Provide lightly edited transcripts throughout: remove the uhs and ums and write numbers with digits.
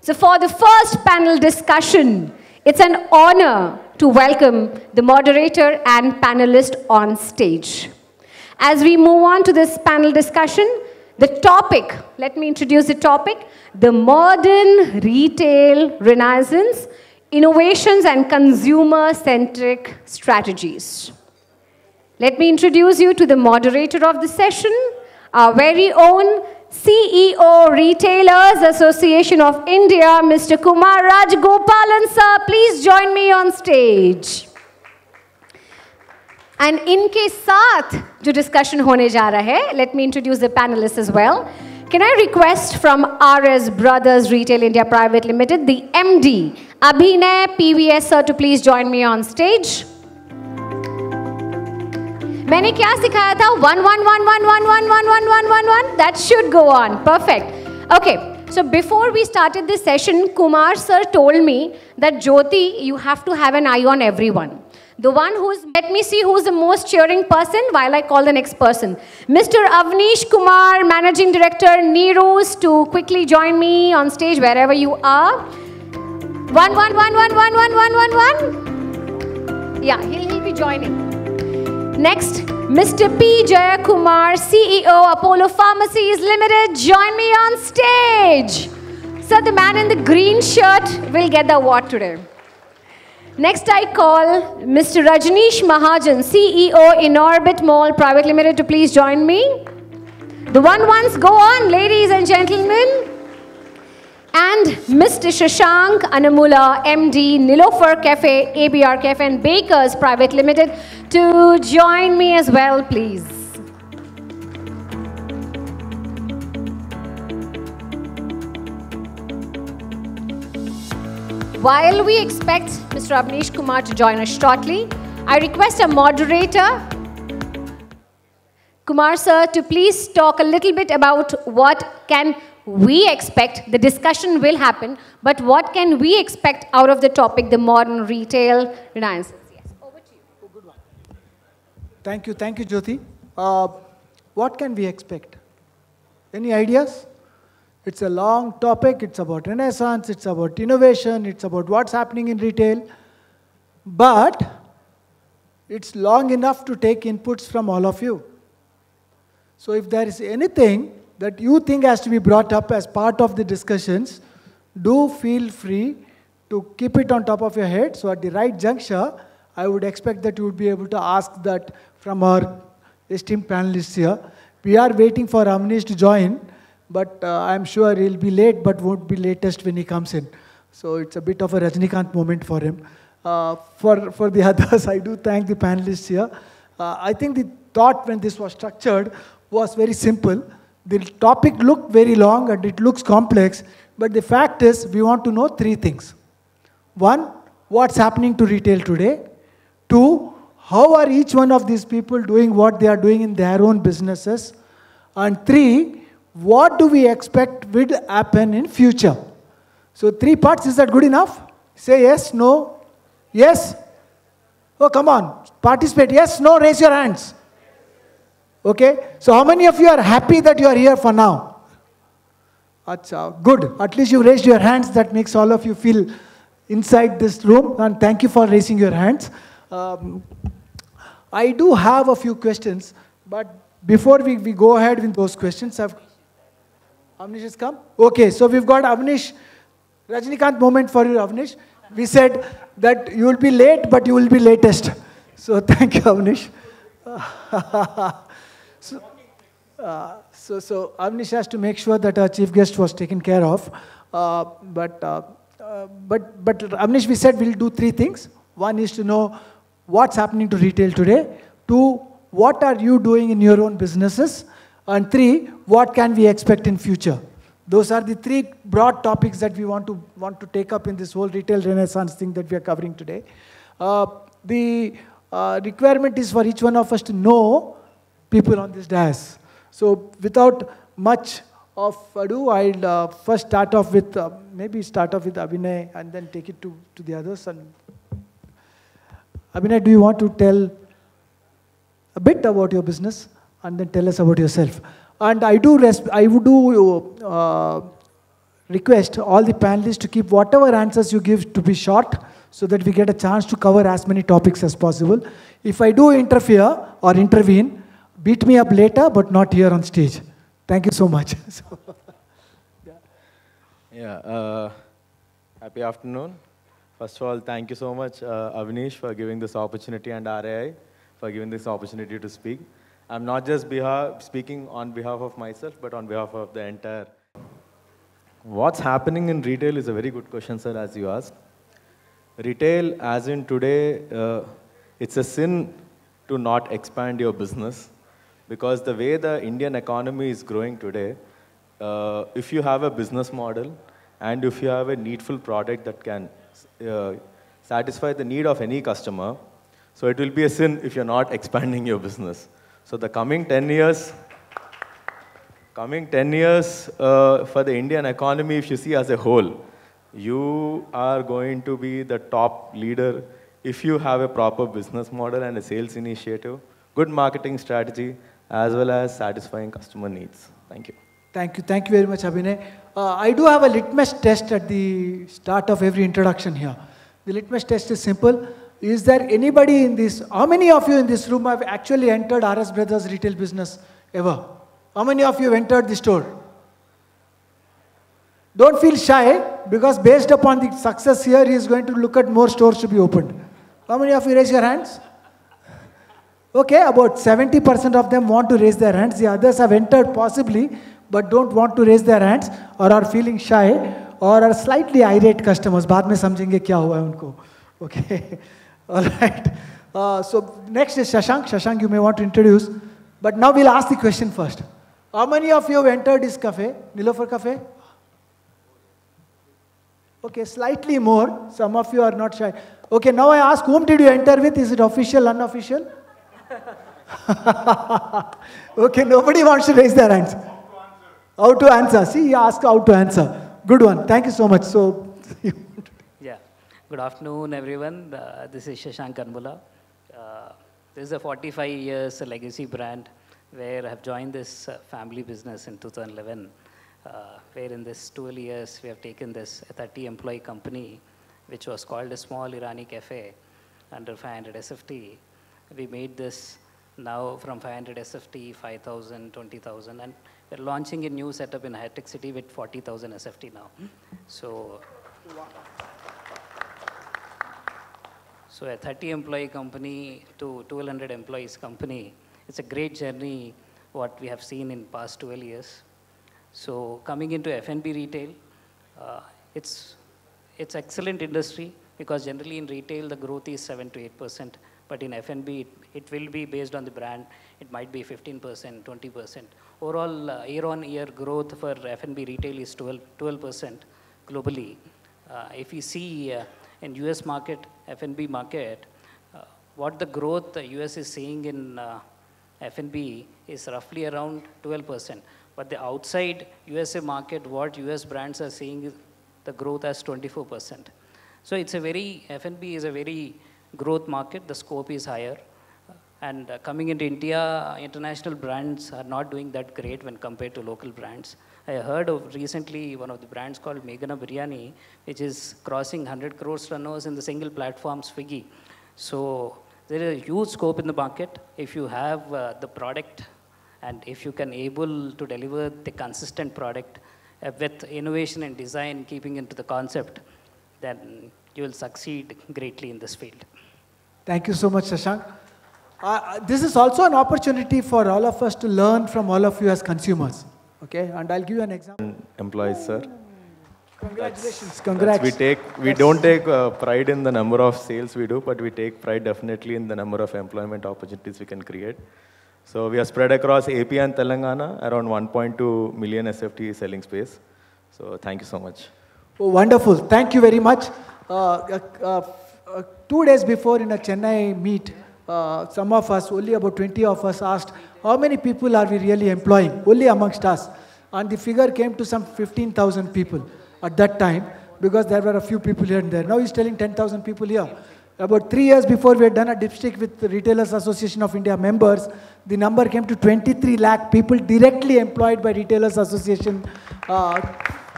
So for the first panel discussion, it's an honor to welcome the moderator and panelist on stage. As we move on to this panel discussion, the topic, let me introduce the topic, the modern retail renaissance, innovations and consumer-centric strategies. Let me introduce you to the moderator of the session, our very own CEO Retailers Association of India, Mr. Kumar Rajagopalan, sir. Please join me on stage. And इनके साथ जो discussion होने जा रहा है, let me introduce the panelists as well. Can I request from RS Brothers Retail India Private Limited, the MD, Abhinay PVS sir, to please join me on stage. मैंने क्या सिखाया था? 1 1 1 1 1 1 1 1 1 1 1. That should go on. Perfect. Okay. So before we started this session, Kumar sir told me that Jyoti, you have to have an eye on everyone. The one who's, let me see who's the most cheering person while I call the next person. Mr. Avnish Kumar, Managing Director, Neeru, to quickly join me on stage wherever you are. 1 1 1 1 1 1 1 1 1. Yeah, he'll be joining. Next, Mr. P. Jayakumar, CEO, Apollo Pharmacies Limited, join me on stage. Sir, the man in the green shirt will get the award today. Next, I call Mr. Rajneesh Mahajan, CEO, Inorbit Mall Private Limited, to please join me. The ones go on, ladies and gentlemen. And Mr. Shashank, Anamula, MD, Niloufer Café, ABR Café and Bakers Private Limited to join me as well, please. While we expect Mr. Avnish Kumar to join us shortly, I request a moderator, Kumar sir, to please talk a little bit about what can we expect. The discussion will happen, but what can we expect out of the topic, the modern retail renaissance? Yes, over to you. Oh, good one. Thank you, Jyoti. What can we expect? Any ideas? It's a long topic. It's about renaissance. It's about innovation. It's about what's happening in retail. But it's long enough to take inputs from all of you. So if there is anything that you think has to be brought up as part of the discussions, do feel free to keep it on top of your head. So at the right juncture, I would expect that you would be able to ask that from our esteemed panelists here. We are waiting for Avnish to join, but I'm sure he'll be late, but won't be latest when he comes in. So it's a bit of a Rajnikant moment for him. For the others, I do thank the panelists here. I think the thought when this was structured was very simple. The topic looked very long and it looks complex, but the fact is we want to know three things. One, what's happening to retail today? Two, how are each one of these people doing what they are doing in their own businesses? And three, what do we expect will happen in future? So 3 parts, is that good enough? Say yes, no, yes. Oh, come on, participate. Yes, no, raise your hands. Okay, so how many of you are happy that you are here for now? Achha, good. At least you raised your hands. That makes all of you feel inside this room. And thank you for raising your hands. I do have a few questions, but before we go ahead with those questions, Avnish has come? Okay, so we've got Avnish. Rajnikant moment for you, Avnish. We said that you will be late, but you will be latest. So thank you, Avnish. So Avnish has to make sure that our chief guest was taken care of. But Avnish, we said we'll do 3 things. One is to know what's happening to retail today. 2, what are you doing in your own businesses? And 3, what can we expect in future? Those are the 3 broad topics that we want to take up in this whole retail renaissance thing that we are covering today. The requirement is for each one of us to know people on this dais. So without much of ado, I'll first start off with, maybe start off with Abhinay and then take it to the others. And Abhinay, do you want to tell a bit about your business and then tell us about yourself? And I would do request all the panelists to keep whatever answers you give to be short so that we get a chance to cover as many topics as possible. If I do interfere or intervene, beat me up later, but not here on stage. Thank you so much. Happy afternoon. First of all, thank you so much, Avnish, for giving this opportunity, and RAI for giving this opportunity to speak. I'm not just speaking on behalf of myself, but on behalf of the entire. What's happening in retail is a very good question, sir, as you asked. Retail, as in today, it's a sin to not expand your business, because the way the Indian economy is growing today, if you have a business model and if you have a needful product that can satisfy the need of any customer, so it will be a sin if you're not expanding your business. So the coming 10 years for the Indian economy, if you see as a whole, you are going to be the top leader if you have a proper business model and a sales initiative, good marketing strategy, as well as satisfying customer needs. Thank you. Thank you. Thank you very much, Abhinay. I do have a litmus test at the start of every introduction here. The litmus test is simple. Is there anybody in this, how many of you in this room have actually entered RS Brothers retail business ever? How many of you have entered the store? Don't feel shy, because based upon the success here, he is going to look at more stores to be opened. How many of you raise your hands? Okay, about 70% of them want to raise their hands. The others have entered possibly, but don't want to raise their hands, or are feeling shy, or are slightly irate customers. बाद में समझेंगे क्या हुआ है उनको. Okay, all right. So next is Shashank. Shashank, you may want to introduce, but now we'll ask the question first. How many of you have entered this cafe, Niloufer Café? Okay, slightly more. Some of you are not shy. Okay, now I ask, whom did you enter with? Is it official, unofficial? Okay, nobody wants to raise their hands. How to answer? See, he asked how to answer. Good one. Thank you so much. So, yeah. Good afternoon, everyone. This is Shashank Anamula. This is a 45 years legacy brand where I have joined this family business in 2011. Where in this 12 years we have taken this 30-employee company, which was called a small Irani cafe under 500 SFT. We made this now from 500 SFT, 5,000, 20,000, and we're launching a new setup in high-tech city with 40,000 SFT now. So a 30-employee company to 1,200 employees company, it's a great journey what we have seen in past 12 years. So coming into F&B retail, it's excellent industry, because generally in retail the growth is 7 to 8%, but in F&B it will be based on the brand. It might be 15%, 20%. Overall year-on-year growth for F&B retail is 12% globally. If we see in US market, F&B market, what the growth the US is seeing in F&B is roughly around 12%. But the outside USA market, what US brands are seeing is the growth as 24%. So it's a very, F&B is a very growth market, the scope is higher. And coming into India, international brands are not doing that great when compared to local brands. I heard of recently one of the brands called Meghana Biryani, which is crossing 100 crores turnovers in the single platform Swiggy. So there is a huge scope in the market. If you have the product, and if you can able to deliver the consistent product with innovation and design, keeping into the concept, then you will succeed greatly in this field. thank you so much, Shashank. This is also an opportunity for all of us to learn from all of you as consumers. Okay, and I'll give you an example. Employees, sir. Congratulations, congrats. We don't take pride in the number of sales we do, but we take pride definitely in the number of employment opportunities we can create. So we are spread across AP and Telangana, around 1.2 million SFT selling space. So thank you so much. Oh, wonderful. Thank you very much. 2 days before in a Chennai meet, some of us, only about 20 of us asked, how many people are we really employing, only amongst us? And the figure came to some 15,000 people at that time, because there were a few people here and there. Now he's telling 10,000 people here. About 3 years before, we had done a dipstick with the Retailers Association of India members. The number came to 23 lakh people directly employed by Retailers Association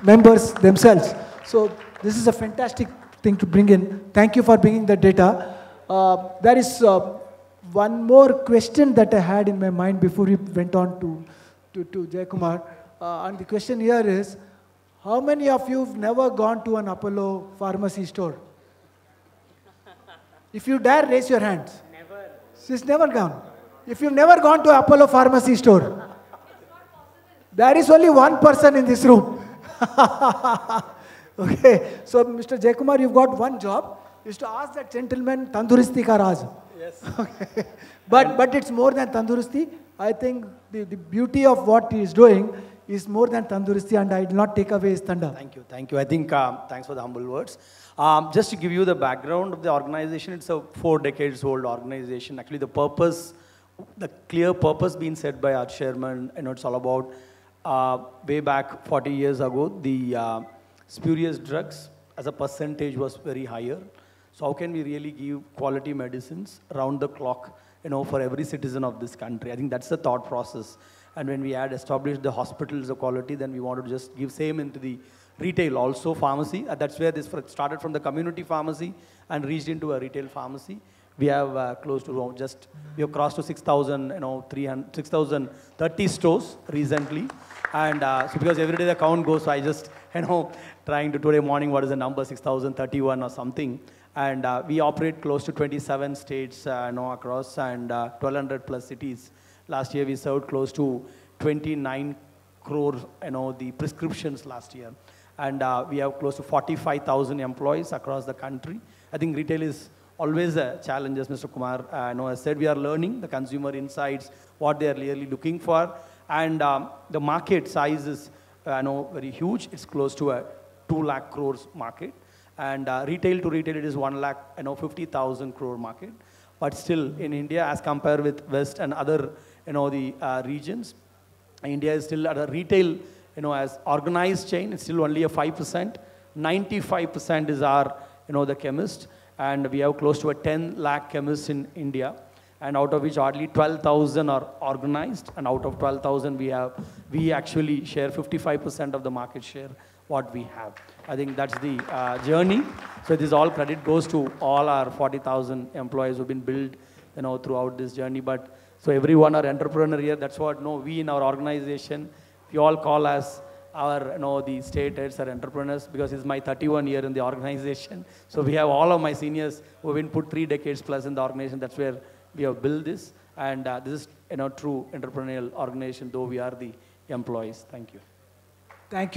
members themselves. So this is a fantastic thing to bring in. Thank you for bringing the data. There is one more question that I had in my mind before we went on to Jayakumar. And the question here is, how many of you have never gone to an Apollo pharmacy store? If you dare, raise your hands. Never. She's never gone. If you've never gone to Apollo pharmacy store, there is only one person in this room. Okay, so Mr. Jayakumar, you've got one job, is to ask that gentleman, Tanduristi ka raaz. Yes. Okay. But it's more than Tanduristi. I think the beauty of what he is doing is more than Tanduristi, and I will not take away his thunder. Thank you, thank you. I think, thanks for the humble words. Just to give you the background of the organization, it's a 4 decades old organization. Actually, the purpose, the clear purpose being set by our chairman, it's all about way back 40 years ago, the spurious drugs as a percentage was very higher. So how can we really give quality medicines around the clock, for every citizen of this country? I think that's the thought process. And when we had established the hospitals of quality, then we wanted to just give same into the retail also, pharmacy. That's where this started, from the community pharmacy and reached into a retail pharmacy. We have close to we have crossed to 6,030 stores recently. And so because every day the count goes, so I just, trying to today morning, what is the number, 6,031 or something. And we operate close to 27 states across, and 1,200 plus cities. Last year we served close to 29 crore, the prescriptions last year. And we have close to 45,000 employees across the country. I think retail is always a challenge, as Mr. Kumar I said, we are learning the consumer insights, what they are really looking for. And the market size is very huge. It's close to a 2 lakh crores market. And retail to retail, it is 1 lakh, 50,000 crore market. But still, in India, as compared with West and other, the regions, India is still at a retail, as organized chain, it's still only a 5%. 95% is our, the chemist. And we have close to a 10 lakh chemists in India. And out of which hardly 12,000 are organized. And out of 12,000, we actually share 55% of the market share, what we have. I think that's the journey. So this all credit goes to all our 40,000 employees who've been built, throughout this journey. But so everyone are entrepreneur here. That's what we in our organization, we all call as our, the state heads are entrepreneurs, because it's my 31 year in the organization. So we have all of my seniors who have been put 3 decades plus in the organization. That's where we have built this. And this is, true entrepreneurial organization, though we are the employees. Thank you.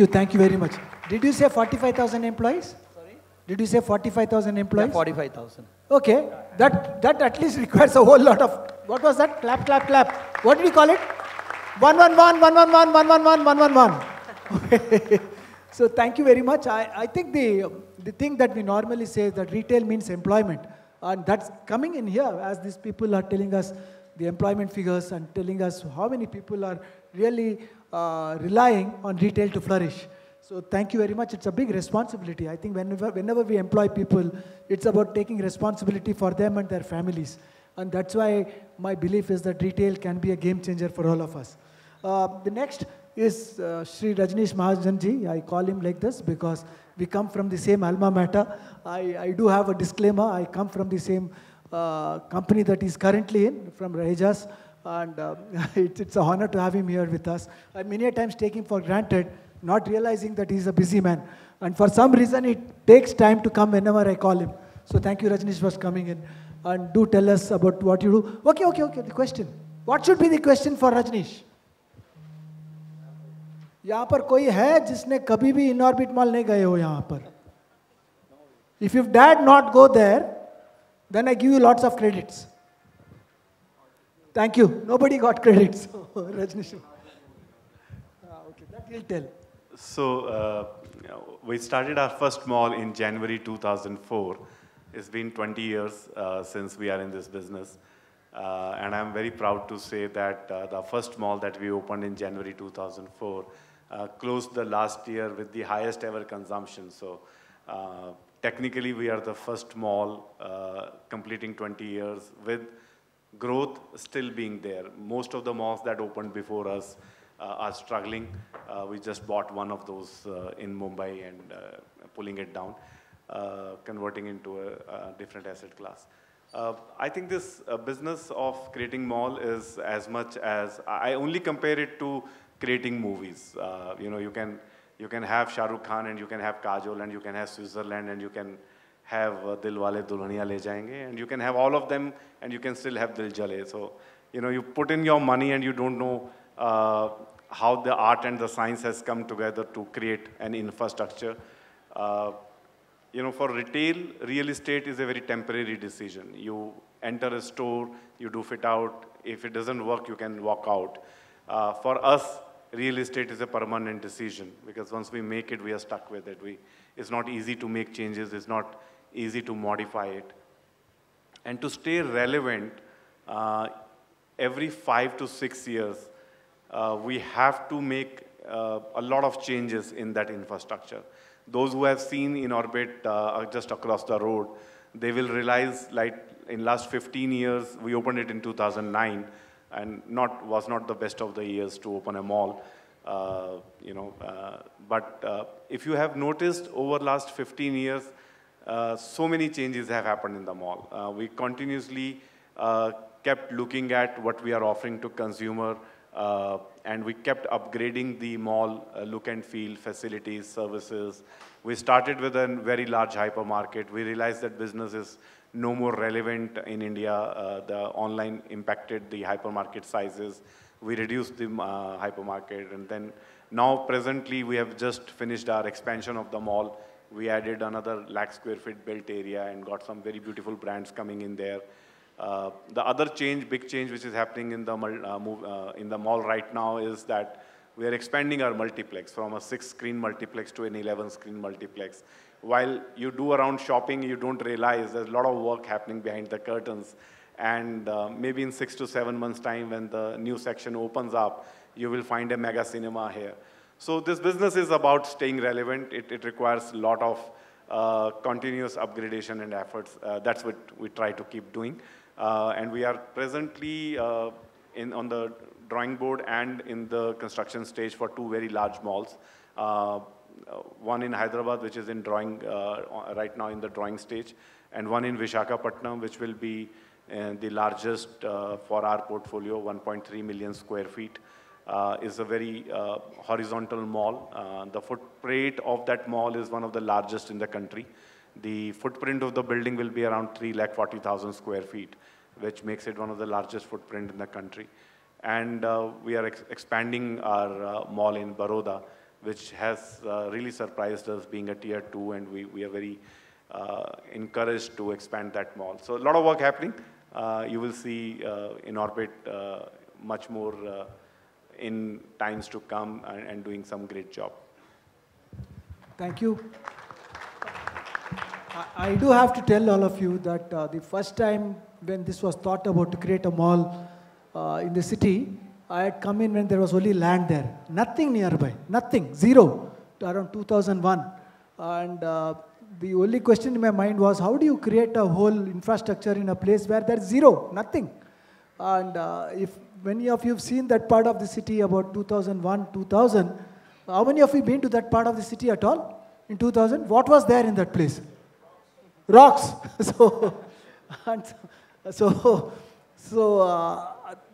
Thank you very much. Did you say 45,000 employees? Sorry? Did you say 45,000 employees? Yeah, 45,000. Okay, that at least requires a whole lot of, what was that? Clap, clap, clap. What did you call it? 111, 111, 111, 111. Okay. So thank you very much. I think the thing that we normally say is that retail means employment. And that's coming in here as these people are telling us the employment figures and telling us how many people are really relying on retail to flourish. So thank you very much. It's a big responsibility. I think whenever we employ people, it's about taking responsibility for them and their families. And that's why my belief is that retail can be a game changer for all of us. The next is Sri Rajneesh Mahajan ji. I call him like this because we come from the same alma mater. I do have a disclaimer. I come from the same company that he's currently in, from Rajas. And it's an honor to have him here with us. I many a times take him for granted, not realizing that he's a busy man. And for some reason, it takes time to come whenever I call him. So thank you, Rajneesh, for coming in. And do tell us about what you do. Okay, the question. What should be the question for Rajneesh? यहाँ पर कोई है जिसने कभी भी Inorbit mall नहीं गए हो यहाँ पर? If you dare not go there, then I give you lots of credits. Thank you. Nobody got credits. Rajneesh. Okay, that will tell. So we started our first mall in January 2004. It's been 20 years since we are in this business. And I'm very proud to say that the first mall that we opened in January 2004 closed the last year with the highest ever consumption. So technically we are the first mall completing 20 years with growth still being there. Most of the malls that opened before us are struggling. We just bought one of those in Mumbai and pulling it down, converting into a different asset class. I think this business of creating mall is as much as, I only compare it to creating movies. You can have Shah Rukh Khan and you can have Kajol and you can have Switzerland and you can have Dilwale Dulhaniya Le Jayenge, and you can have all of them and you can still have Dil Jale. So, you put in your money and you don't know how the art and the science has come together to create an infrastructure. For retail, real estate is a very temporary decision. You enter a store, you do fit out. If it doesn't work, you can walk out. For us, real estate is a permanent decision because once we make it, we are stuck with it. It's not easy to make changes. It's not easy to modify it. And to stay relevant, every 5 to 6 years, we have to make a lot of changes in that infrastructure. Those who have seen Inorbit just across the road, they will realize, like in last 15 years, we opened it in 2009, and was not the best of the years to open a mall. But if you have noticed over last 15 years, so many changes have happened in the mall. We continuously kept looking at what we are offering to consumer, and we kept upgrading the mall look and feel, facilities, services. We started with a very large hypermarket. We realized that business is no more relevant in India. The online impacted the hypermarket sizes. We reduced the hypermarket, and then now presently we have just finished our expansion of the mall. We added another lakh square feet built area and got some very beautiful brands coming in there. The other change, big change, which is happening in the mall right now is that we are expanding our multiplex from a 6-screen multiplex to an 11-screen multiplex. While you do around shopping, you don't realize there's a lot of work happening behind the curtains. And maybe in 6 to 7 months' time, when the new section opens up, you will find a mega cinema here. So this business is about staying relevant. It requires a lot of continuous upgradation and efforts. That's what we try to keep doing. And we are presently on the drawing board and in the construction stage for 2 very large malls. One in Hyderabad, which is in drawing right now in the drawing stage, and one in Visakhapatnam, which will be the largest for our portfolio, 1.3 million square feet. Is a very horizontal mall. The footprint of that mall is one of the largest in the country. The footprint of the building will be around 340,000 square feet, which makes it one of the largest footprint in the country. And we are expanding our mall in Baroda, which has really surprised us being a tier 2, and we are very encouraged to expand that mall. So a lot of work happening. You will see Inorbit much more in times to come and doing some great job. Thank you. I do have to tell all of you that the first time when this was thought about to create a mall in the city, I had come in when there was only land there. Nothing nearby, nothing, zero, around 2001. And the only question in my mind was, how do you create a whole infrastructure in a place where there's zero, nothing? And if many of you have seen that part of the city about 2001, 2000, how many of you been to that part of the city at all in 2000? What was there in that place? Rocks. So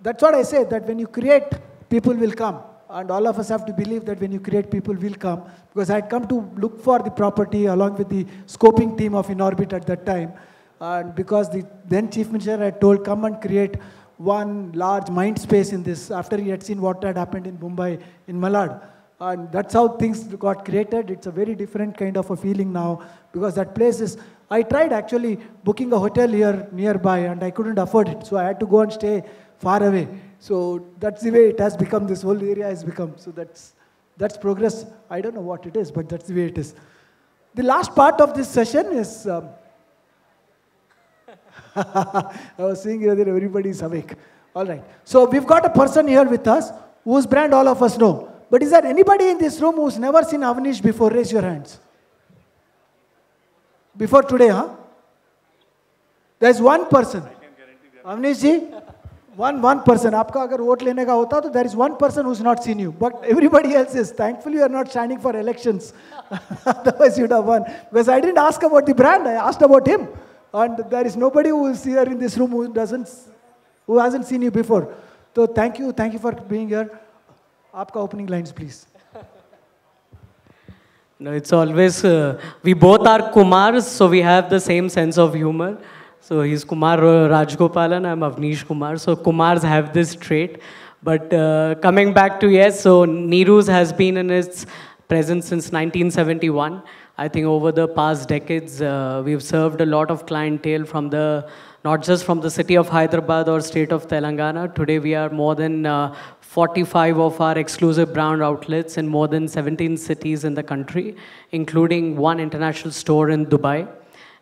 that's what I say, that when you create, people will come. And all of us have to believe that when you create, people will come. Because I had come to look for the property along with the scoping team of Inorbit at that time. And because the then Chief Minister had told, come and create one large mind space in this, after he had seen what had happened in Mumbai, in Malad. And that's how things got created. It's a very different kind of a feeling now, because that place is, I tried actually booking a hotel here nearby and I couldn't afford it. So I had to go and stay far away. So that's the way it has become, this whole area has become. So that's progress. I don't know what it is, but that's the way it is. The last part of this session is, I was seeing here that everybody is awake. All right. So we've got a person here with us whose brand all of us know. But is there anybody in this room who's never seen Avnish before? Raise your hands. Before today, huh? There's one person. Avnish ji, One person. आपका अगर vote लेने का होता तो there is one person who's not seen you, but everybody else is. Thankfully, you are not standing for elections. Otherwise, you'd have won. Because I didn't ask about the brand. I asked about him, and there is nobody who is here in this room who hasn't seen you before. So thank you for being here. आपका opening lines, please. No, it's always, we both are Kumars, so we have the same sense of humor. So he's Kumar Rajagopalan, I'm Avnish Kumar. So Kumars have this trait. But coming back to, yes, so Neeru's has been in its presence since 1971. I think over the past decades, we've served a lot of clientele from not just from the city of Hyderabad or state of Telangana. Today we are more than 45 of our exclusive brand outlets in more than 17 cities in the country, including one international store in Dubai.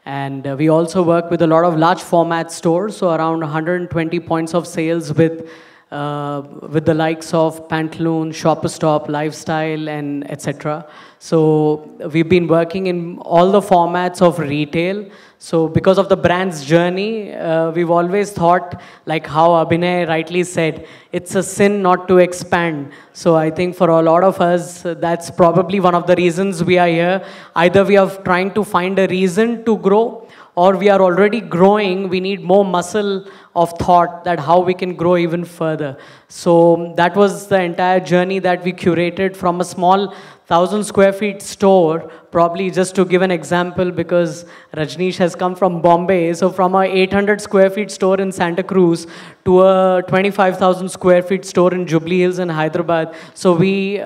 And we also work with a lot of large format stores, so around 120 points of sales with the likes of Pantaloon, Shopper Stop, Lifestyle, and etc. So we've been working in all the formats of retail. So because of the brand's journey, we've always thought, like how Abhinay rightly said, it's a sin not to expand. So I think for a lot of us, that's probably one of the reasons we are here. Either we are trying to find a reason to grow, or we are already growing, we need more muscle of thought that how we can grow even further. So that was the entire journey that we curated from a small 1,000 square feet store, probably just to give an example, because Rajneesh has come from Bombay, so from a 800 square feet store in Santa Cruz to a 25,000 square feet store in Jubilee Hills in Hyderabad. So we,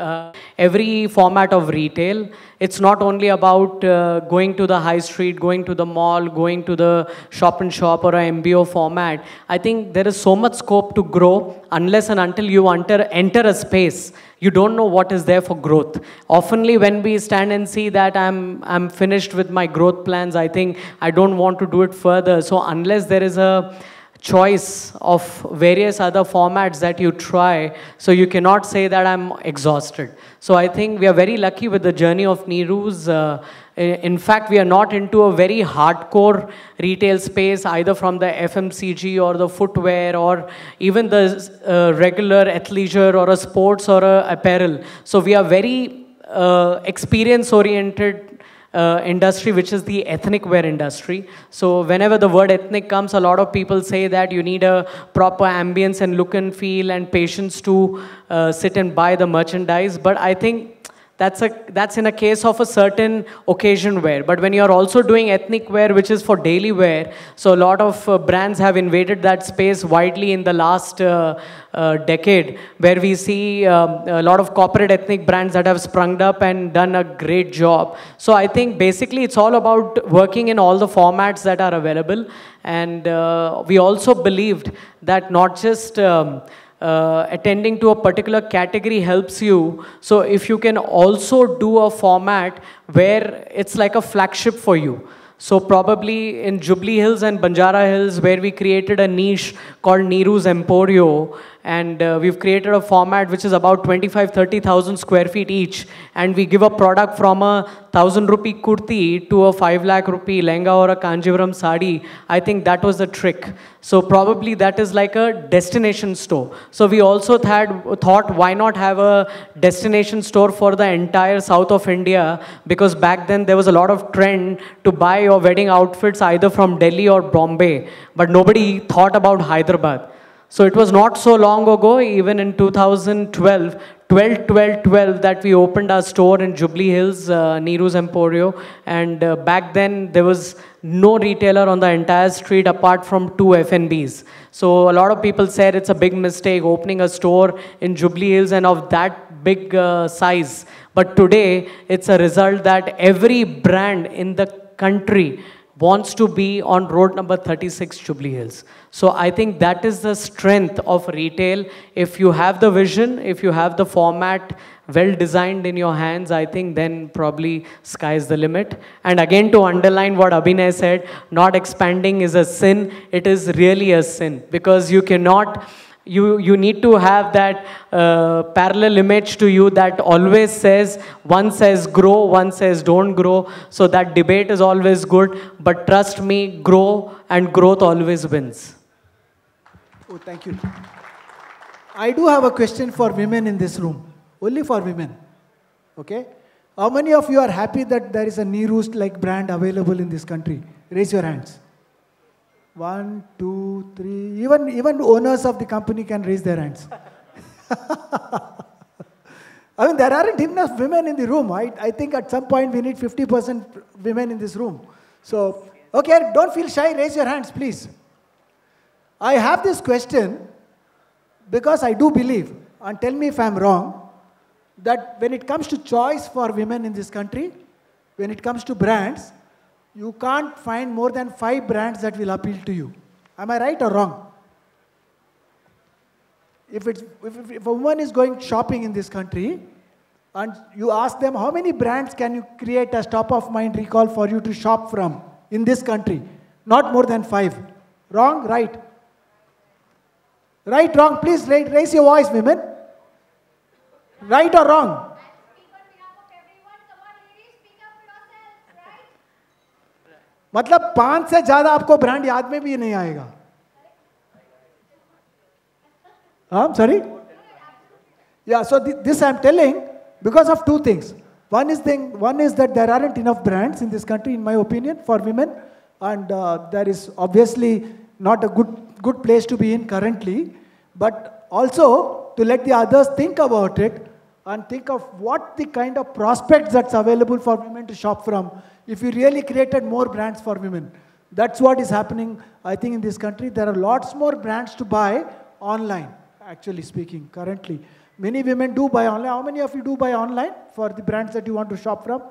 every format of retail, it's not only about going to the high street, going to the mall, going to the shop and shop or a MBO format. I think there is so much scope to grow unless and until you enter a space. You don't know what is there for growth. Oftenly when we stand and see that I'm finished with my growth plans, I think I don't want to do it further. So unless there is a choice of various other formats that you try, so you cannot say that I'm exhausted. So I think we are very lucky with the journey of Neeru's. In fact, we are not into a very hardcore retail space, either from the FMCG or the footwear or even the regular athleisure or a sports or a apparel. So we are very experience-oriented industry, which is the ethnic wear industry. So whenever the word ethnic comes, a lot of people say that you need a proper ambience and look and feel and patience to sit and buy the merchandise. But I think that's in a case of a certain occasion wear. But when you're also doing ethnic wear, which is for daily wear, so a lot of brands have invaded that space widely in the last decade, where we see a lot of corporate ethnic brands that have sprung up and done a great job. So I think basically it's all about working in all the formats that are available. And we also believed that not just attending to a particular category helps you. So if you can also do a format where it's like a flagship for you. So probably in Jubilee Hills and Banjara Hills, where we created a niche called Neeru's Emporio, and we've created a format which is about 25-30,000 square feet each, and we give a product from a 1,000 rupee kurti to a 5 lakh rupee lehenga or a Kanjivaram sari. I think that was the trick. So probably that is like a destination store. So we also thought why not have a destination store for the entire south of India, because back then there was a lot of trend to buy your wedding outfits either from Delhi or Bombay, but nobody thought about Hyderabad. So it was not so long ago, even in 2012, 12 that we opened our store in Jubilee Hills, Neeru's Emporio, and back then there was no retailer on the entire street apart from 2 F&Bs. So a lot of people said it's a big mistake opening a store in Jubilee Hills and of that big size. But today it's a result that every brand in the country wants to be on road number 36 Jubilee Hills. So I think that is the strength of retail. If you have the vision, if you have the format well designed in your hands, I think then probably sky's the limit. And again, to underline what Abhinay said, not expanding is a sin. It is really a sin, because you cannot, you need to have that parallel image to you that always says, one says grow, one says don't grow. So that debate is always good, but trust me, grow, and growth always wins. Oh, thank you. I do have a question for women in this room. Only for women. Okay? How many of you are happy that there is a Neeru like brand available in this country? Raise your hands. 1, 2, 3. Even owners of the company can raise their hands. I mean, there aren't enough women in the room. I think at some point we need 50% women in this room. So, okay, don't feel shy. Raise your hands, please. I have this question because I do believe, and tell me if I'm wrong, that when it comes to choice for women in this country, when it comes to brands, you can't find more than 5 brands that will appeal to you. Am I right or wrong? If a woman is going shopping in this country, and you ask them, how many brands can you create as top of mind recall for you to shop from in this country? Not more than 5. Wrong? Right? Right, wrong? Please raise your voice, women. Right or wrong? मतलब 5 से ज़्यादा आपको brand याद में भी नहीं आएगा. Sorry? Yeah, so this I'm telling because of 2 things. One is that there aren't enough brands in this country, in my opinion, for women. And there is obviously not a good place to be in currently. But also to let the others think about it and think of what the kind of prospects that's available for women to shop from if you really created more brands for women. That's what is happening, I think, in this country. There are lots more brands to buy online, actually speaking, currently. Many women do buy online. How many of you do buy online for the brands that you want to shop from?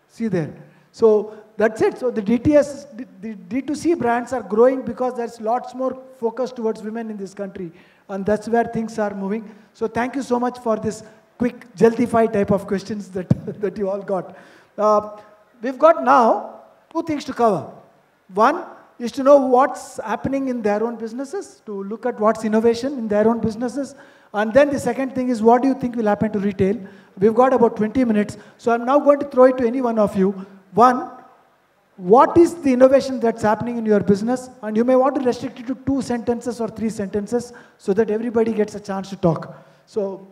See there. So that's it. So the D2C brands are growing because there's lots more focus towards women in this country. And that's where things are moving. So thank you so much for this quick, jaldi-fi type of questions that you all got. We've got now 2 things to cover. One is to know what's happening in their own businesses, to look at what's innovation in their own businesses. And then the second thing is, what do you think will happen to retail? We've got about 20 minutes. So I'm now going to throw it to any one of you. One, what is the innovation that's happening in your business? And you may want to restrict it to 2 sentences or 3 sentences so that everybody gets a chance to talk. So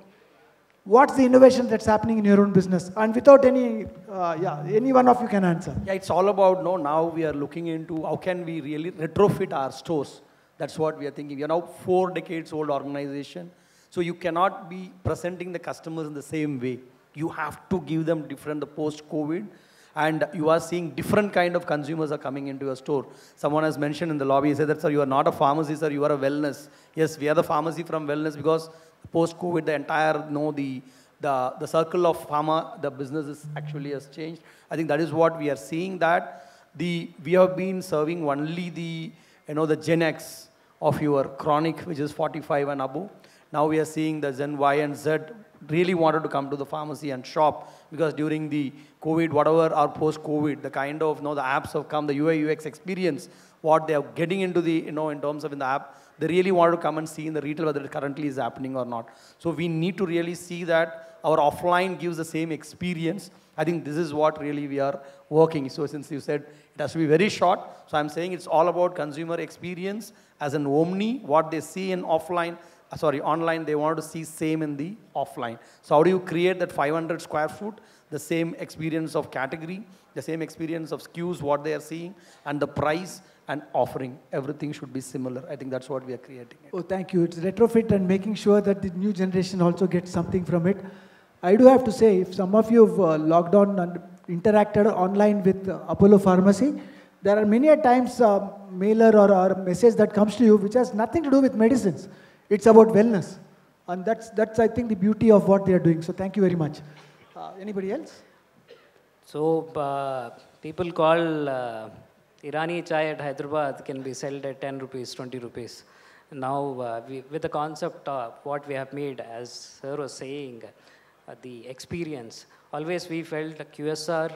what's the innovation that's happening in your own business? And without any one of you can answer. Yeah, it's all about, now we are looking into how can we really retrofit our stores. That's what we are thinking. We are now 4 decades old organization. So you cannot be presenting the customers in the same way. You have to give them different, the post-COVID. And you are seeing different kind of consumers are coming into your store. Someone has mentioned in the lobby, he said that, sir, you are not a pharmacy, sir, you are a wellness. Yes, we are the pharmacy from wellness because post-COVID, the entire, the circle of pharma, the business actually has changed. I think that is what we are seeing, that we have been serving only the Gen X of your chronic, which is 45 and above. Now we are seeing the Gen Y and Z really wanted to come to the pharmacy and shop because during the COVID, whatever or post-COVID, the kind of, the apps have come, the UI UX experience, what they are getting into the, in terms of in the app, they really wanted to come and see in the retail whether it currently is happening or not. So we need to really see that our offline gives the same experience. I think this is what really we are working. So since you said it has to be very short, so I'm saying it's all about consumer experience as an omni, what they see in online, they want to see same in the offline. So how do you create that 500 square foot, the same experience of category, the same experience of SKUs, what they are seeing, and the price and offering, everything should be similar. I think that's what we are creating. Oh, thank you. It's retrofit and making sure that the new generation also gets something from it. I do have to say, if some of you have logged on and interacted online with Apollo Pharmacy, there are many a times mailer or message that comes to you which has nothing to do with medicines. It's about wellness. And that's I think, the beauty of what they are doing. So thank you very much. Anybody else? So people call Irani chai at Hyderabad can be sold at 10 rupees, 20 rupees. Now, with the concept of what we have made, as sir was saying, the experience, always we felt QSR,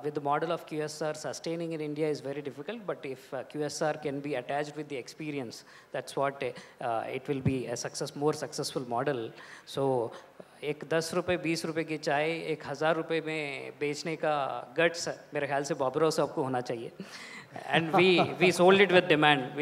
with the model of QSR, sustaining in India is very difficult, but if QSR can be attached with the experience, that's what it will be a more successful model. So, एक 10 रुपए 20 रुपए की चाय 1000 रुपए में बेचने का guts मेरे ख्याल से बॉबरो साहब को होना चाहिए. And we sold it with demand.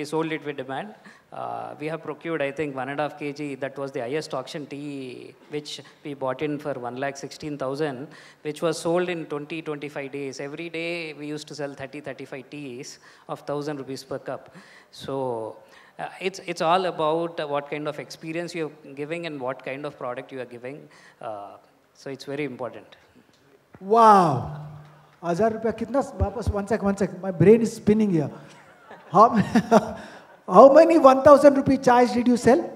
We have procured, I think, 1.5 kg. That was the highest auction tea, which we bought in for 1,16,000, which was sold in 20-25 days. Every day we used to sell 30-35 teas of 1,000 rupees per cup. So it's all about what kind of experience you're giving and what kind of product you are giving. So it's very important. Wow. 1,000 rupees, kitna? Wapas, one sec. My brain is spinning here. How many 1,000 rupee chais did you sell?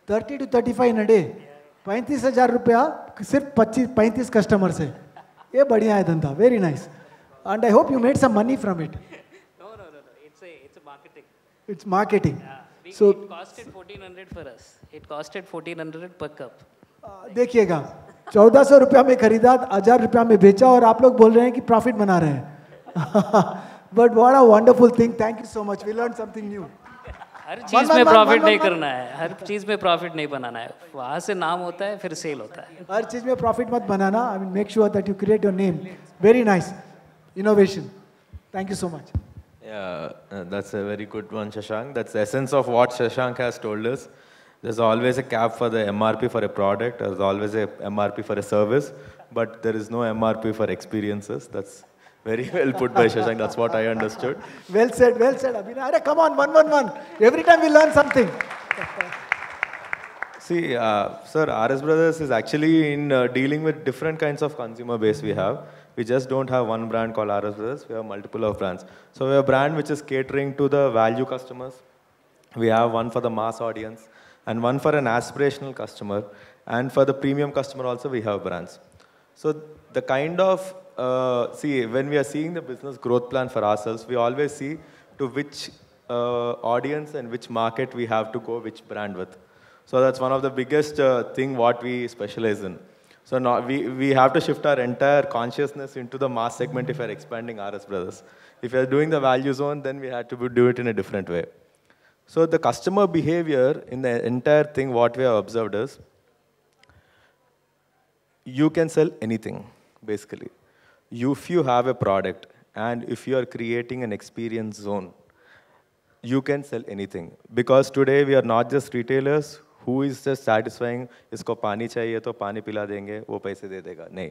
30 to 35 in a day. 35,000 ruपया सिर्फ 35 customer से. ये बढ़िया है धंधा. Very nice. And I hope you made some money from it. No. It's a marketing. It's marketing. Yeah. So it costed 1,400 for us. It costed 1,400 per cup. देखिएगा 1,400 रुपया में खरीदा, 1,000 रुपया में बेचा और आप लोग बोल रहे हैं कि प्रॉफिट बना रहे हैं. But what a wonderful thing. Thank you so much. We learned something new. हर चीज में प्रॉफिट नहीं करना है, हर चीज में प्रॉफिट नहीं बनाना है. वहाँ से नाम होता है, फिर सेल होता है. हर चीज में प्रॉफिट मत बनाना. I mean, make sure that you create your name. Very nice. Innovation. Thank you so much. Yeah, that's a very good one, Shashank. That's the essence of what Shashank has told us. There's always a cap for the MRP for a product. There's always a MRP for a service, but there is no MRP for experiences. That's very well put by Shashank. That's what I understood. Well said, Abhinay. Arre, come on, 111. Every time we learn something. See, sir, RS Brothers is actually in dealing with different kinds of consumer base we have. We just don't have one brand called RS Brothers. We have multiple of brands. So we have a brand which is catering to the value customers. We have one for the mass audience and one for an aspirational customer. And for the premium customer also, we have brands. So the kind of when we are seeing the business growth plan for ourselves, we always see to which audience and which market we have to go, which brand with. So that's one of the biggest thing what we specialize in. So now we have to shift our entire consciousness into the mass segment if we are expanding RS Brothers. If we are doing the value zone, then we have to do it in a different way. So the customer behavior in the entire thing, what we have observed is, you can sell anything, basically. If you have a product and if you are creating an experience zone, you can sell anything. Because today we are not just retailers who is just satisfying, इसको पानी चाहिए तो पानी पिला देंगे, वो पैसे दे देगा. नहीं.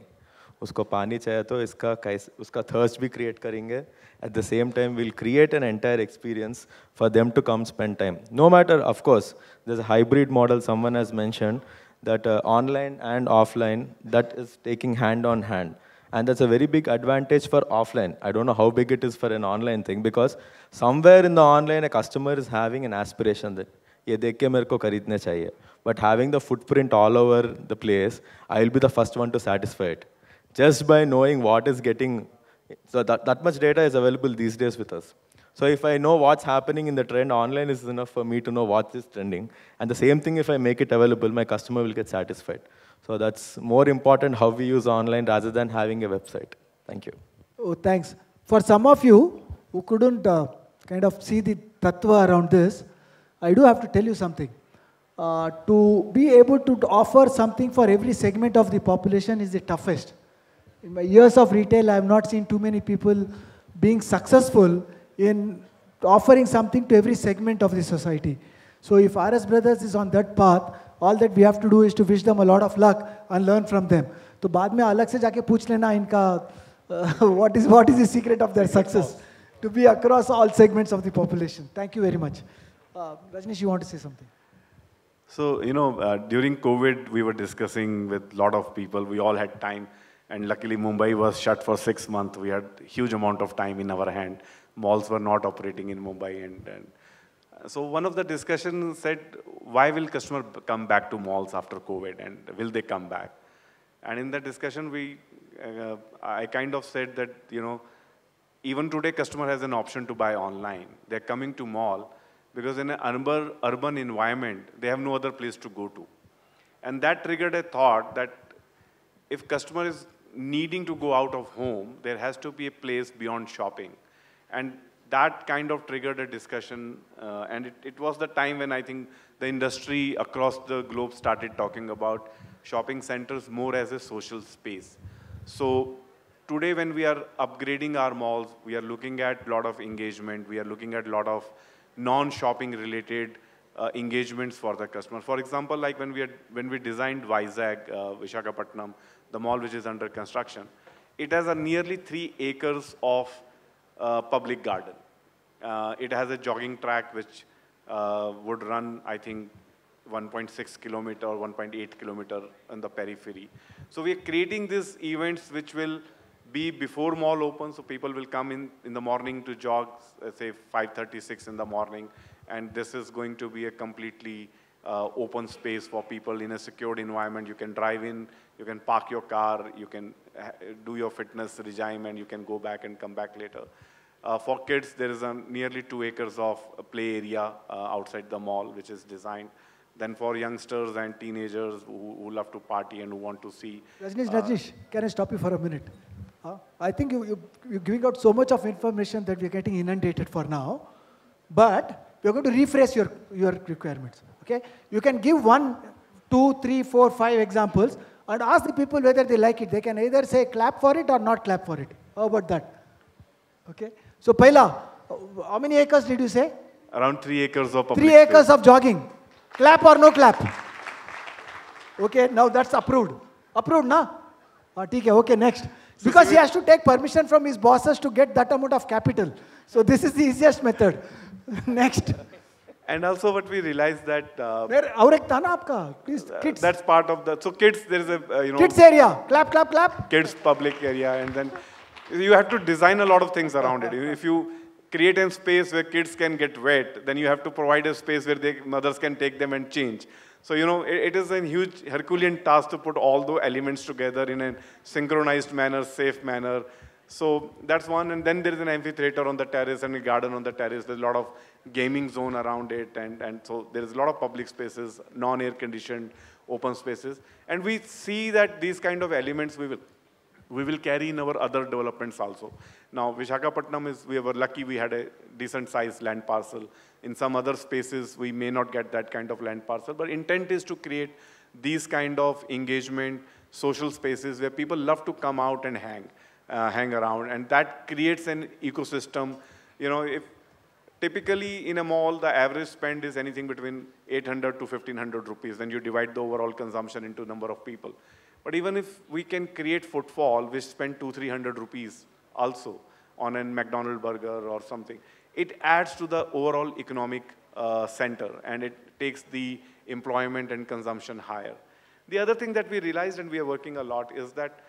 उसको पानी चाहिए तो उसका thirst भी create करेंगे. At the same time, we'll create an entire experience for them to come spend time. No matter, of course, there's a hybrid model someone has mentioned, that online and offline, that is taking hand on hand. And that's a very big advantage for offline. I don't know how big it is for an online thing, because somewhere in the online, a customer is having an aspiration that, ये देख के मेरे को खरीदने चाहिए. But having the footprint all over the place, I'll be the first one to satisfy it. Just by knowing what is getting, so that much data is available these days with us. So if I know what's happening in the trend, online is enough for me to know what is trending. And the same thing, if I make it available, my customer will get satisfied. So that's more important how we use online rather than having a website. Thank you. Oh, thanks. For some of you who couldn't kind of see the tattva around this, I do have to tell you something. To be able to offer something for every segment of the population is the toughest. In my years of retail, I have not seen too many people being successful in offering something to every segment of the society. So if RS Brothers is on that path, all that we have to do is to wish them a lot of luck and learn from them. तो बाद में अलग से जाके पूछ लेना इनका what is the secret of their success to be across all segments of the population. Thank you very much. Rajneesh, you want to say something? So, during COVID, we were discussing with a lot of people. We all had time. And luckily, Mumbai was shut for 6 months. We had a huge amount of time in our hand. Malls were not operating in Mumbai. And so one of the discussions said, why will customer come back to malls after COVID? And will they come back? And in that discussion, I kind of said that, even today, customer has an option to buy online. They're coming to mall because in an urban environment, they have no other place to go to. And that triggered a thought that if customer is needing to go out of home, there has to be a place beyond shopping. And that kind of triggered a discussion. And it was the time when I think the industry across the globe started talking about shopping centers more as a social space. So today when we are upgrading our malls, we are looking at a lot of engagement. We are looking at a lot of non-shopping related engagements for the customer. For example, like when we designed Vizag, Visakhapatnam, the mall which is under construction, it has a nearly 3 acres of public garden. It has a jogging track which would run, I think, 1.6 kilometer or 1.8 kilometer on the periphery. So we are creating these events which will be before mall open, so people will come in the morning to jog, say 5:36 in the morning, and this is going to be a completely open space for people in a secured environment. You can drive in, you can park your car, you can do your fitness regime, and you can go back and come back later. For kids, there is nearly 2 acres of play area outside the mall, which is designed. Then for youngsters and teenagers who love to party and who want to see. Rajneesh, can I stop you for a minute? I think you're giving out so much of information that we're getting inundated for now. But we're going to rephrase your requirements. Okay? You can give 1, 2, 3, 4, 5 examples and ask the people whether they like it. They can either say clap for it or not clap for it. How about that? Okay? So, Paila, how many acres did you say? Around 3 acres of public 3 acres of jogging. Clap or no clap? Okay, now that's approved. Approved, na? Okay, next. Because he has to take permission from his bosses to get that amount of capital. So this is the easiest method. Next. And also what we realized that... Kids. That's part of the... So kids, there is a, Kids area. Clap, clap, clap. Kids public area. And then you have to design a lot of things around it. If you create a space where kids can get wet, then you have to provide a space where mothers can take them and change. So, it is a huge Herculean task to put all those elements together in a synchronized manner, safe manner. So that's one. And then there is an amphitheater on the terrace and a garden on the terrace. There's a lot of gaming zone around it. And so there is a lot of public spaces, non-air conditioned, open spaces. And we see that these kind of elements we will carry in our other developments also. Now, Visakhapatnam we were lucky we had a decent sized land parcel. In some other spaces, we may not get that kind of land parcel, but intent is to create these kind of engagement, social spaces where people love to come out and hang around, and that creates an ecosystem. If typically in a mall, the average spend is anything between 800 to 1500 rupees, then you divide the overall consumption into number of people. But even if we can create footfall, which spend 200-300 rupees also on a McDonald's burger or something, it adds to the overall economic center, and it takes the employment and consumption higher. The other thing that we realized, and we are working a lot, is that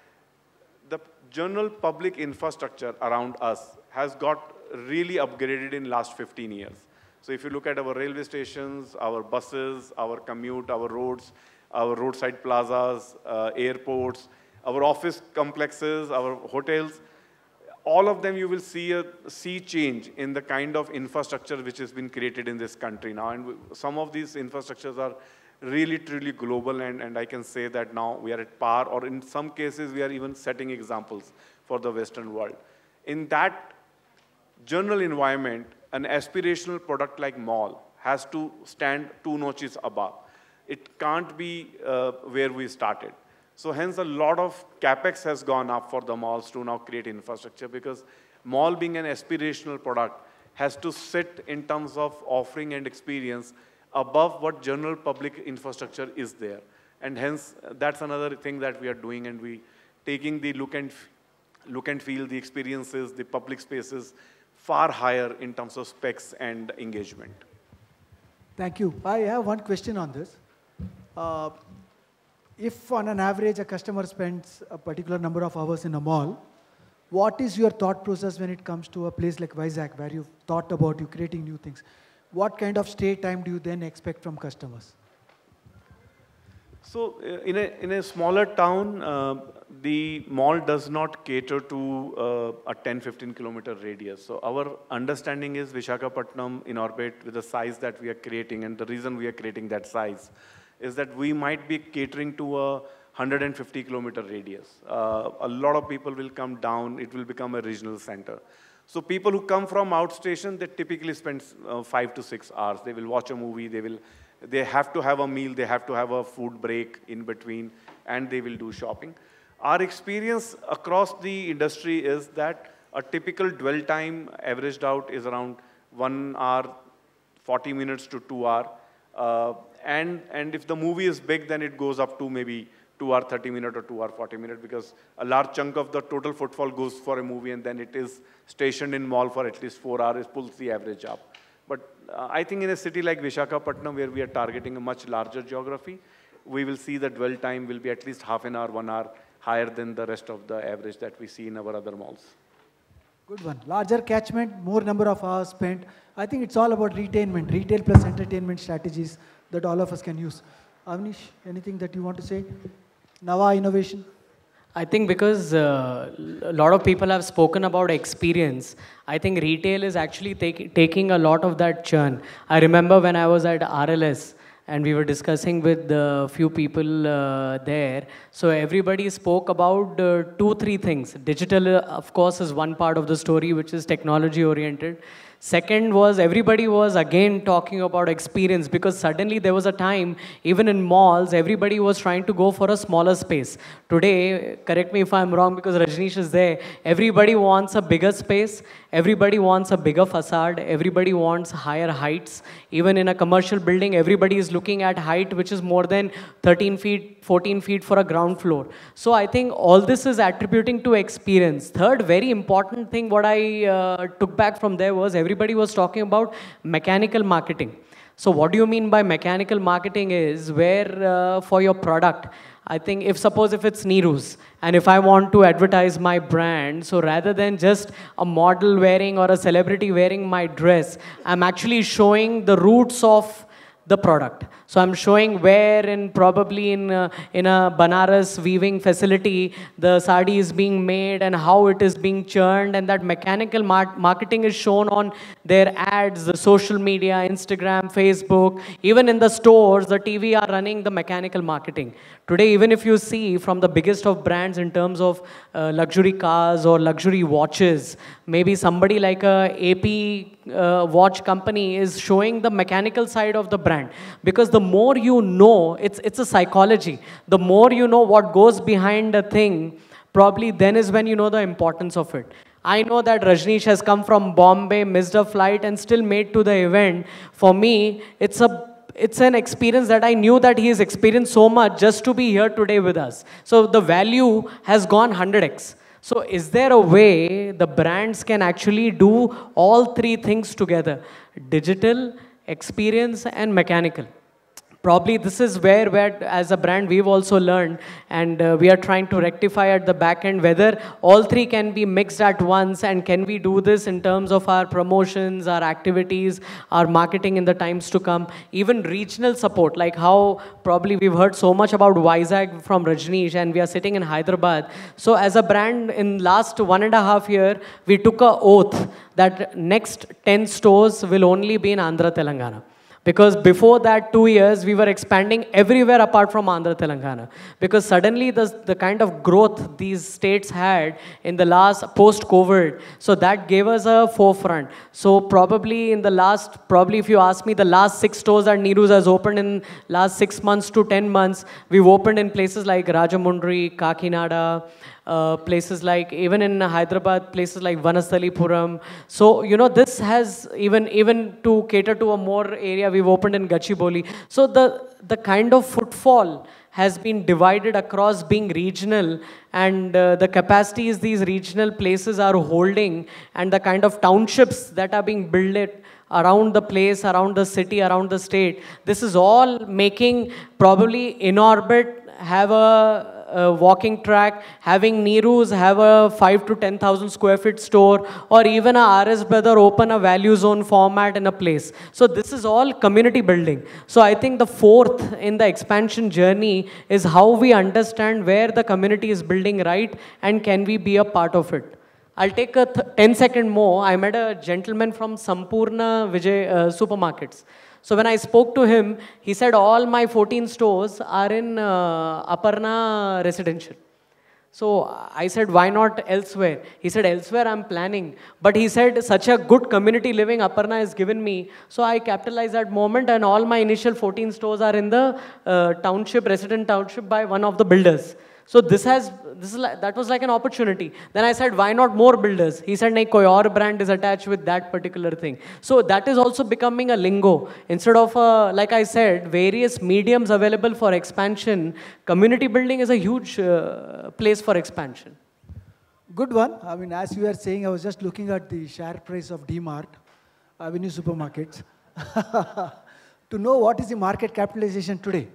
the general public infrastructure around us has got really upgraded in last 15 years. So if you look at our railway stations, our buses, our commute, our roads, our roadside plazas, airports, our office complexes, our hotels, all of them you will see a sea change in the kind of infrastructure which has been created in this country now. And some of these infrastructures are really, truly global, and I can say that now we are at par, or in some cases we are even setting examples for the Western world. In that general environment, an aspirational product like mall has to stand 2 notches above. It can't be where we started. So hence a lot of capex has gone up for the malls to now create infrastructure, because mall being an aspirational product has to sit in terms of offering and experience above what general public infrastructure is there. And hence that's another thing that we are doing, and we taking the look and feel, the experiences, the public spaces far higher in terms of specs and engagement. Thank you. I have one question on this. If on an average a customer spends a particular number of hours in a mall, what is your thought process when it comes to a place like Vizag, where you've thought about you creating new things? What kind of stay time do you then expect from customers? So in a smaller town, the mall does not cater to a 10-15 kilometer radius. So our understanding is Visakhapatnam, Inorbit, with the size that we are creating, and the reason we are creating that size is that we might be catering to a 150 kilometer radius. A lot of people will come down, it will become a regional center. So people who come from outstation, they typically spend 5 to 6 hours. They will watch a movie, they have to have a meal, they have to have a food break in between, and they will do shopping. Our experience across the industry is that a typical dwell time averaged out is around 1 hour, 40 minutes to 2 hour. And if the movie is big, then it goes up to maybe 2 hour 30 minutes or 2 hour 40 minutes, because a large chunk of the total footfall goes for a movie, and then it is stationed in mall for at least 4 hours, it pulls the average up. But I think in a city like Visakhapatnam, where we are targeting a much larger geography, we will see the dwell time will be at least half an hour, 1 hour higher than the rest of the average that we see in our other malls. Good one. Larger catchment, more number of hours spent. I think it's all about retainment, retail plus entertainment strategies that all of us can use. Avnish, anything that you want to say? Nava innovation? I think because a lot of people have spoken about experience, I think retail is actually taking a lot of that churn. I remember when I was at RLS, and we were discussing with a few people there. So everybody spoke about 2-3 things. Digital, of course, is one part of the story, which is technology oriented. Second was everybody was again talking about experience, because suddenly there was a time, even in malls, everybody was trying to go for a smaller space. Today, correct me if I'm wrong because Rajneesh is there, everybody wants a bigger space, everybody wants a bigger facade, everybody wants higher heights. Even in a commercial building, everybody is looking at height which is more than 13 feet, 14 feet for a ground floor. So I think all this is attributing to experience. Third, very important thing what I took back from there was everybody was talking about mechanical marketing. So what do you mean by mechanical marketing is where for your product, I think suppose if it's Neeru's and if I want to advertise my brand, so rather than just a model wearing or a celebrity wearing my dress, I'm actually showing the roots of the product. So I'm showing where probably in a Banaras weaving facility the sari is being made and how it is being churned, and that mechanical marketing is shown on their ads, the social media, Instagram, Facebook. Even in the stores, the TV are running the mechanical marketing. Today, even if you see from the biggest of brands in terms of luxury cars or luxury watches, maybe somebody like a AP watch company is showing the mechanical side of the brand. Because the more you know, it's a psychology. The more you know what goes behind a thing, probably then is when you know the importance of it. I know that Rajneesh has come from Bombay, missed a flight and still made to the event. For me, it's an experience that I knew that he has experienced so much just to be here today with us. So the value has gone 100x. So is there a way the brands can actually do all three things together? Digital, experience and mechanical. Probably this is where as a brand we've also learned, and we are trying to rectify at the back end whether all three can be mixed at once, and can we do this in terms of our promotions, our activities, our marketing in the times to come, even regional support, like how probably we've heard so much about Vizag from Rajneesh and we are sitting in Hyderabad. So as a brand in last 1.5 years, we took an oath that next 10 stores will only be in Andhra Telangana. Because before that 2 years, we were expanding everywhere apart from Andhra Telangana. Because suddenly the kind of growth these states had in the last post-COVID, so that gave us a forefront. So probably in the last, if you ask me, the last 6 stores that Neeru's has opened in last 6 months to 10 months, we've opened in places like Rajamundry, Kakinada, places like, even in Hyderabad, places like Vanasthalipuram. So, you know, this has, even to cater to a more area, we've opened in Gachibowli. So the kind of footfall has been divided across being regional, and the capacities these regional places are holding, and the kind of townships that are being built around the place, around the city, around the state. This is all making probably Inorbit have a walking track, having Neeru's have a 5 to 10,000 square feet store, or even a RS Brother open a value zone format in a place. So this is all community building. So I think the fourth in the expansion journey is how we understand where the community is building right, and can we be a part of it. I'll take a 10-second more. I met a gentleman from Sampurna Vijay supermarkets. So when I spoke to him, he said all my 14 stores are in Aparna residential. So I said, why not elsewhere? He said, elsewhere I'm planning. But he said, such a good community living Aparna has given me. So I capitalized that moment, and all my initial 14 stores are in the township, resident township by one of the builders. So that was like an opportunity. Then I said, why not more builders? He said, nahi, koi aur brand is attached with that particular thing. So that is also becoming a lingo. Instead of, like I said, various mediums available for expansion, community building is a huge place for expansion. Good one. I mean, as you were saying, I was just looking at the share price of D-Mart, Avenue Supermarkets, to know what is the market capitalization today.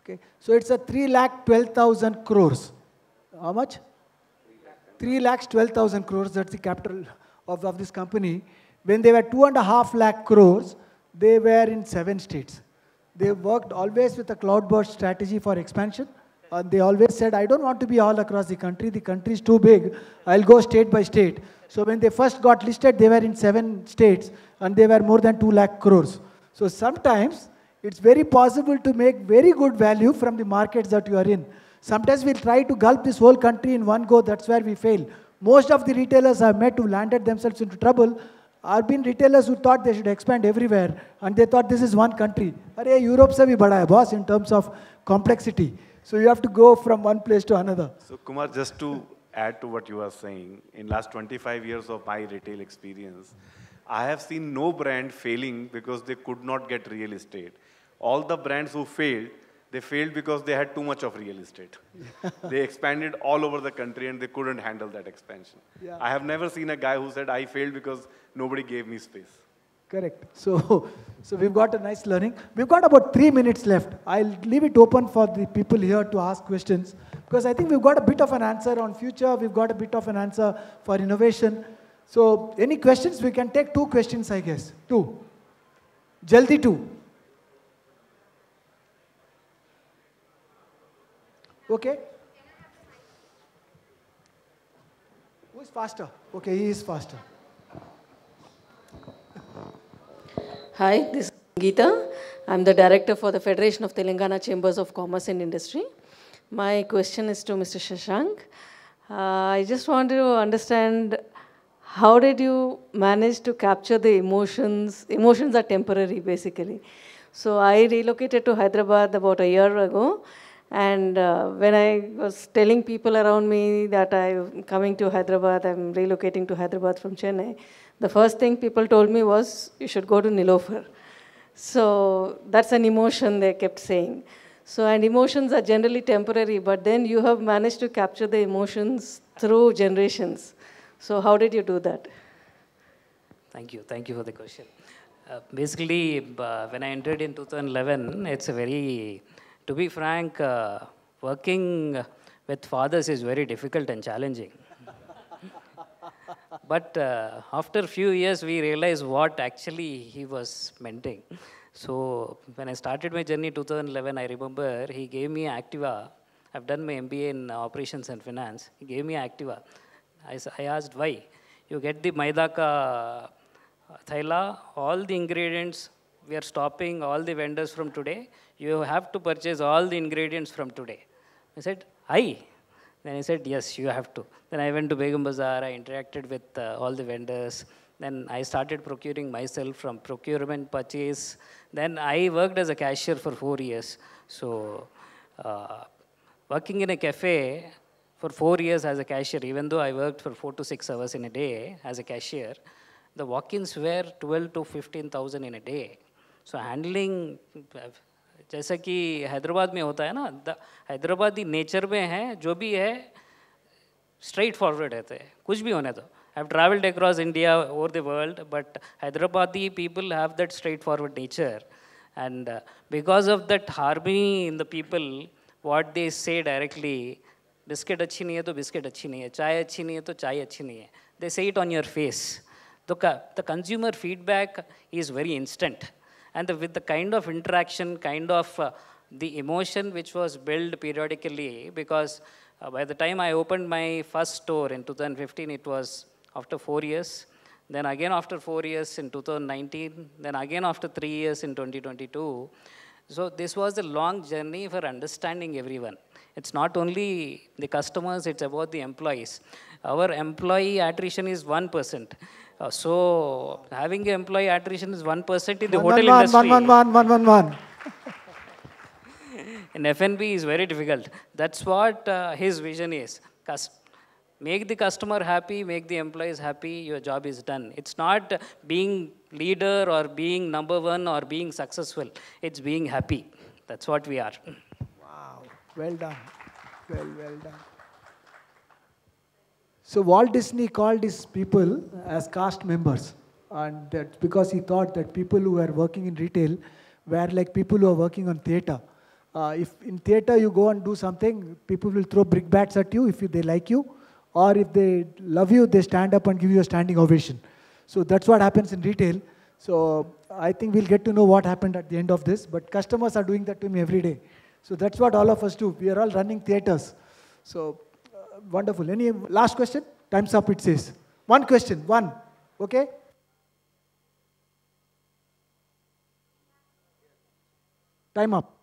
Okay, so it's a 3,12,000 crores. How much? 3,12,000 crores. That's the capital of this company. When they were 2.5 lakh crores, they were in 7 states. They worked always with a cloud-burst strategy for expansion. They always said, I don't want to be all across the country. The country is too big. I'll go state by state. So when they first got listed, they were in 7 states, and they were more than 2 lakh crores. So sometimes it's very possible to make very good value from the markets that you are in. Sometimes we'll try to gulp this whole country in one go. That's where we fail. Most of the retailers I've met who landed themselves into trouble have been retailers who thought they should expand everywhere, and they thought this is one country. Arey, Europe se bhi bada hai, boss, in terms of complexity. So you have to go from one place to another. So Kumar, just to add to what you are saying, in last 25 years of my retail experience, I have seen no brand failing because they could not get real estate. All the brands who failed, they failed because they had too much of real estate. They expanded all over the country and they couldn't handle that expansion. Yeah. I have never seen a guy who said, I failed because nobody gave me space. Correct. So we've got a nice learning. We've got about 3 minutes left. I'll leave it open for the people here to ask questions, because I think we've got a bit of an answer on future. We've got a bit of an answer for innovation. So any questions? We can take 2 questions, I guess. 2. Jaldi 2. Okay. Who is faster? Okay, he is faster. Hi, this is Geeta. I'm the director for the Federation of Telangana Chambers of Commerce and Industry. My question is to Mr. Shashank. I just want to understand, how did you manage to capture the emotions? Emotions are temporary, basically. So I relocated to Hyderabad about a year ago. And when I was telling people around me that I'm coming to Hyderabad, I'm relocating to Hyderabad from Chennai, the first thing people told me was, you should go to Niloufer. So that's an emotion they kept saying. So, and emotions are generally temporary, but then you have managed to capture the emotions through generations. So how did you do that? Thank you for the question. Basically, when I entered in 2011, it's a very, to be frank, working with fathers is very difficult and challenging. But after a few years, we realized what actually he was meaning. So when I started my journey in 2011, I remember he gave me Activa. I've done my MBA in operations and finance. He gave me Activa. I asked why. You get the maida ka thaila, all the ingredients, we are stopping all the vendors from today. You have to purchase all the ingredients from today. I said, aye. Then he said, yes, you have to. Then I went to Begum Bazaar, I interacted with all the vendors. Then I started procuring myself from procurement, purchase. Then I worked as a cashier for 4 years. So working in a cafe for 4 years as a cashier, even though I worked for 4 to 6 hours in a day as a cashier, the walk-ins were 12 to 15,000 in a day. So handling, जैसा कि हैदराबाद में होता है ना, Hyderabadi nature में है, जो भी है स्ट्रेट फॉरवर्ड रहते हैं, कुछ भी होने दो. I have traveled across India, over the world, but Hyderabadi people have that straightforward nature. And because of that harmony in the people, what they say directly, biscuit अच्छी नहीं है तो biscuit अच्छी नहीं है, चाय अच्छी नहीं है तो चाय अच्छी नहीं है. They say it on your face. The consumer feedback is very instant. And with the kind of interaction, kind of the emotion which was built periodically, because by the time I opened my first store in 2015, it was after 4 years. Then again after 4 years in 2019. Then again after 3 years in 2022. So this was a long journey for understanding everyone. It's not only the customers, it's about the employees. Our employee attrition is 1%. So having an employee attrition is 1% in the hotel industry. One. In F&B is very difficult. That's what his vision is. Make the customer happy, make the employees happy, your job is done. It's not being leader or being number one or being successful. It's being happy. That's what we are. Wow, well done. Well done. So Walt Disney called his people as cast members. And that's because he thought that people who were working in retail were like people who are working on theatre. If in theatre you go and do something, people will throw brickbats at you if they like you. Or if they love you, they stand up and give you a standing ovation. So that's what happens in retail. So I think we'll get to know what happened at the end of this. But customers are doing that to me every day. So that's what all of us do. We are all running theatres. So wonderful. Any last question? Time's up, it says. One question, one. Okay? Time up.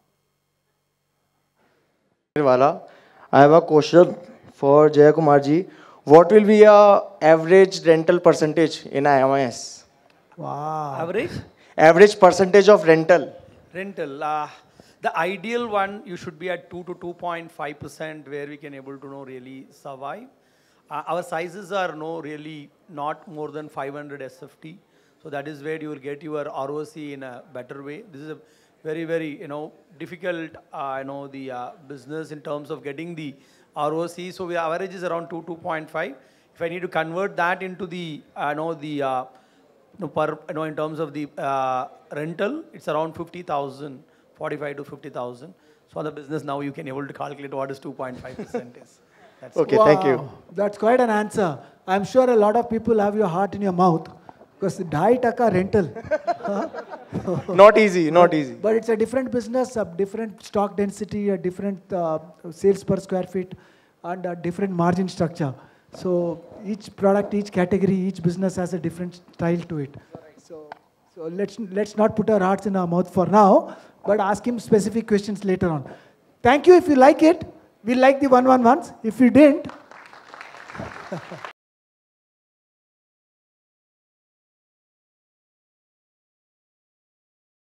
I have a question for Jayakumar ji. What will be your average rental percentage in IMS? Wow. Average? Average percentage of rental. Rental. The ideal one, you should be at 2 to 2.5% where we can able to really survive. Our sizes are really not more than 500 SFT. So that is where you will get your ROC in a better way. This is a very, very, difficult, the business in terms of getting the ROC. So our average is around 2.5. If I need to convert that into the, in terms of the rental, it's around 50,000, 45 to 50,000. So on the business now you can able to calculate what is 2.5% is. That's Okay, wow. thank you. That's quite an answer. I'm sure a lot of people have your heart in your mouth. Because 2.5% rental. Not easy, not easy. But it's a different business, a different stock density, a different sales per square feet, and a different margin structure. So each product, each category, each business has a different style to it. So let's not put our hearts in our mouth for now, but ask him specific questions later on. Thank you. If you like it, we like the 111s. If you didn't,